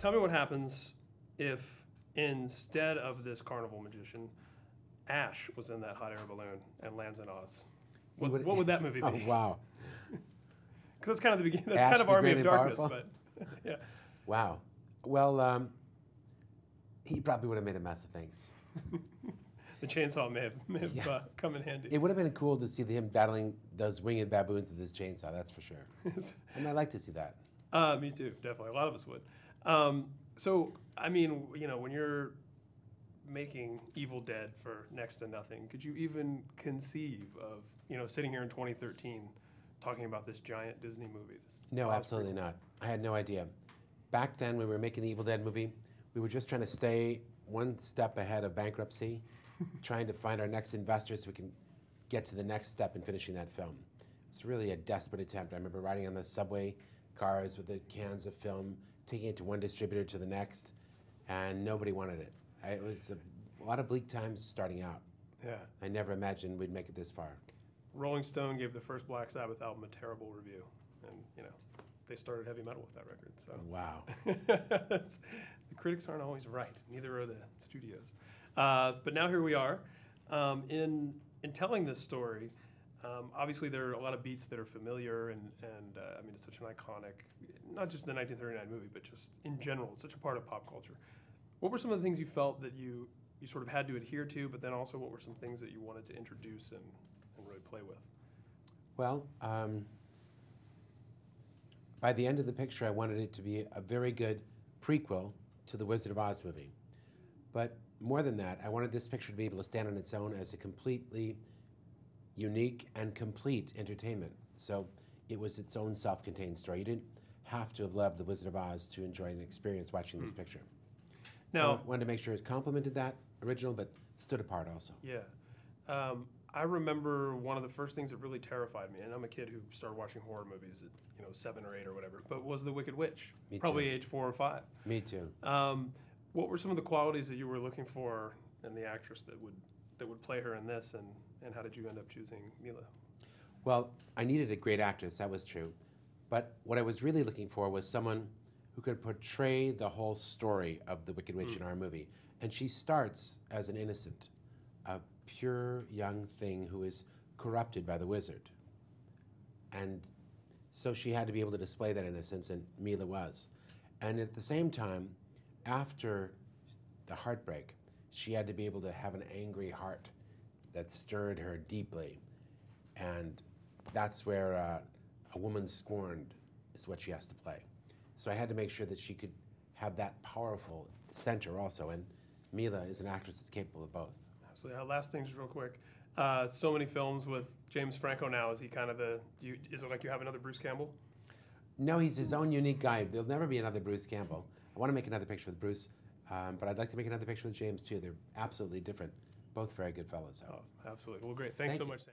tell me what happens if instead of this carnival magician, Ash was in that hot air balloon and lands in Oz. What would that movie be? Oh, wow. Because that's kind of the beginning. That's Ash kind of the Army Great of and Darkness, Powerful? but yeah. Wow. Well, he probably would have made a mess of things. The chainsaw may have Yeah. come in handy. It would have been cool to see him battling those winged baboons with his chainsaw, that's for sure. And I'd like to see that. Me too, definitely. A lot of us would. So, I mean, you know, when you're making Evil Dead for next to nothing, could you even conceive of, you know, sitting here in 2013 talking about this giant Disney movie? No, absolutely not. I had no idea. Back then, when we were making the Evil Dead movie, we were just trying to stay one step ahead of bankruptcy, trying to find our next investor so we can get to the next step in finishing that film. It's really a desperate attempt. I remember riding on the subway cars with the cans of film, taking it to one distributor to the next, and nobody wanted it. It was a lot of bleak times starting out. Yeah. I never imagined we'd make it this far. Rolling Stone gave the first Black Sabbath album a terrible review, and you know, they started heavy metal with that record. So Wow. the critics aren't always right. Neither are the studios. But now here we are. In telling this story, obviously there are a lot of beats that are familiar, and I mean, it's such an iconic, not just the 1939 movie, but just in general, it's such a part of pop culture. What were some of the things you felt that you sort of had to adhere to, but then also what were some things that you wanted to introduce and really play with? Well, by the end of the picture, I wanted it to be a very good prequel to the Wizard of Oz movie. But more than that, I wanted this picture to be able to stand on its own as a completely unique and complete entertainment. So it was its own self-contained story. You didn't have to have loved the Wizard of Oz to enjoy the experience watching this picture. Now, so I wanted to make sure it complemented that original, but stood apart also. Yeah. I remember one of the first things that really terrified me, and I'm a kid who started watching horror movies at 7 or 8 or whatever, but was The Wicked Witch. Me Probably too. age 4 or 5. Me too. What were some of the qualities that you were looking for in the actress that would play her in this, and how did you end up choosing Mila? Well, I needed a great actress, that was true. But what I was really looking for was someone who could portray the whole story of the Wicked Witch in our movie. And she starts as an innocent, a pure young thing who is corrupted by the wizard. And so she had to be able to display that innocence, and Mila was. And at the same time, after the heartbreak, she had to be able to have an angry heart that stirred her deeply. And that's where a woman scorned is what she has to play. So I had to make sure that she could have that powerful center also. And Mila is an actress that's capable of both. Absolutely. Last things real quick. So many films with James Franco now. Is he kind of is it like you have another Bruce Campbell? No, he's his own unique guy. There'll never be another Bruce Campbell. I want to make another picture with Bruce, but I'd like to make another picture with James too. They're absolutely different. Both very good fellows. Awesome. Absolutely. Well, great. Thanks so much, Sam.